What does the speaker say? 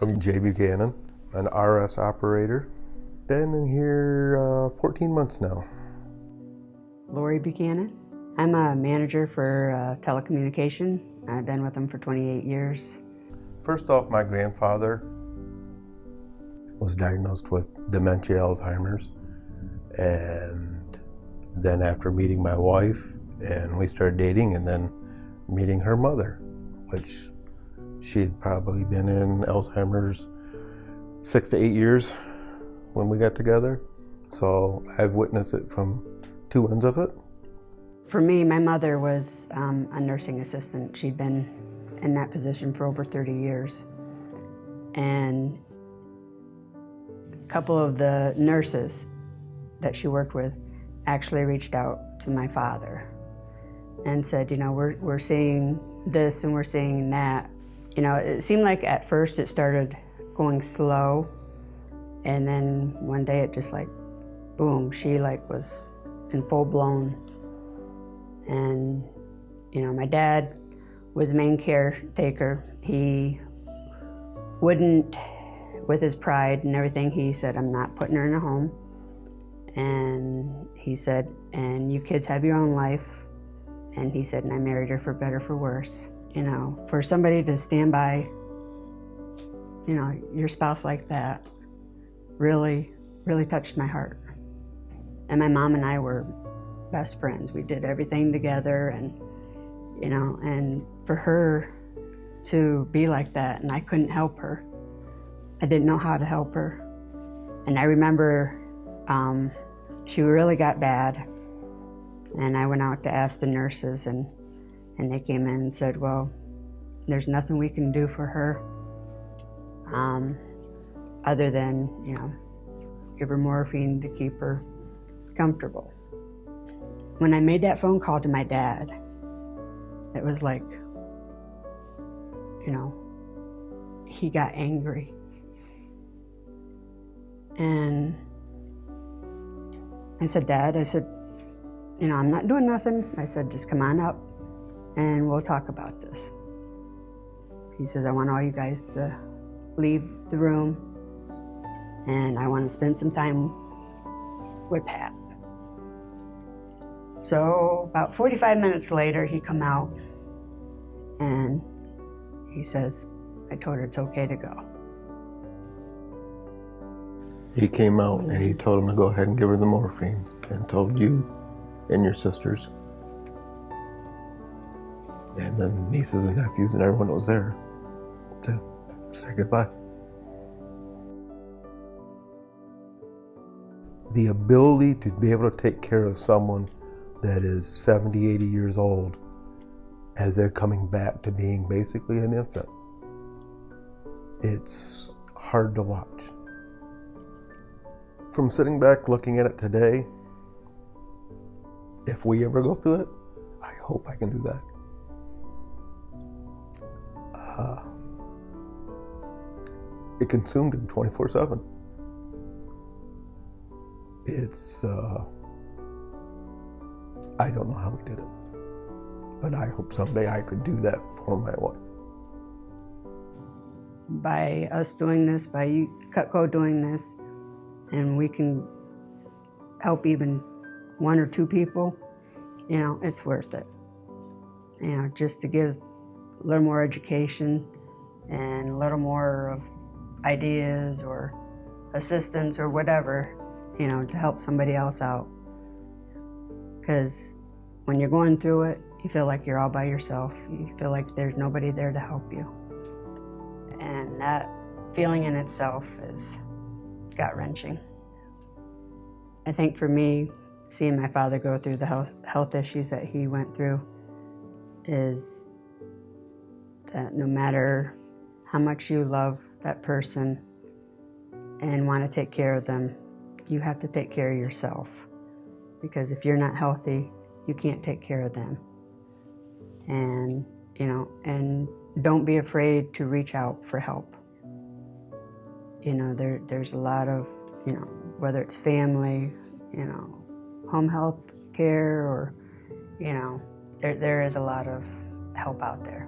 I'm Jay Buchanan, an RS operator. Been in here 14 months now. Lori Buchanan. I'm a manager for telecommunication. I've been with them for 28 years. First off, my grandfather was diagnosed with dementia, Alzheimer's, and then after meeting my wife, and we started dating, and then meeting her mother, which she had probably been in Alzheimer's 6 to 8 years when we got together. So I've witnessed it from two ends of it. For me, my mother was a nursing assistant. She'd been in that position for over 30 years. And a couple of the nurses that she worked with actually reached out to my father and said, you know, we're seeing this and we're seeing that. You know, it seemed like at first it started going slow, and then one day it just like, boom, she like was in full blown. And, you know, my dad was the main caretaker. He wouldn't, with his pride and everything, he said, I'm not putting her in a home. And he said, and you kids have your own life. And he said, and I married her for better, for worse. You know, for somebody to stand by, you know, your spouse like that really, really touched my heart. And my mom and I were best friends. We did everything together, and, you know, and for her to be like that, and I couldn't help her. I didn't know how to help her. And I remember she really got bad, and I went out to ask the nurses, and they came in and said, well, there's nothing we can do for her other than, you know, give her morphine to keep her comfortable. When I made that phone call to my dad, it was like, you know, he got angry. And I said, Dad, I said, you know, I'm not doing nothing. I said, just come on up and we'll talk about this. He says, I want all you guys to leave the room, and I want to spend some time with Pat. So about 45 minutes later, he come out and he says, I told her it's okay to go. He came out and he told him to go ahead and give her the morphine, and told you and your sisters and the nieces and nephews and everyone that was there to say goodbye. The ability to be able to take care of someone that is 70, 80 years old as they're coming back to being basically an infant, it's hard to watch. From sitting back looking at it today, if we ever go through it, I hope I can do that. It consumed him 24/7. It's, I don't know how we did it, but I hope someday I could do that for my wife. By us doing this, by you, Cutco doing this, and we can help even one or two people, you know, it's worth it. You know, just to give a little more education and a little more of ideas or assistance or whatever, you know, to help somebody else out. Because when you're going through it, you feel like you're all by yourself. You feel like there's nobody there to help you. And that feeling in itself is gut-wrenching. I think for me, seeing my father go through the health issues that he went through is that no matter how much you love that person and want to take care of them, you have to take care of yourself. Because if you're not healthy, you can't take care of them. And, you know, and don't be afraid to reach out for help. You know, there's a lot of, you know, whether it's family, you know, home health care, or, you know, there is a lot of help out there.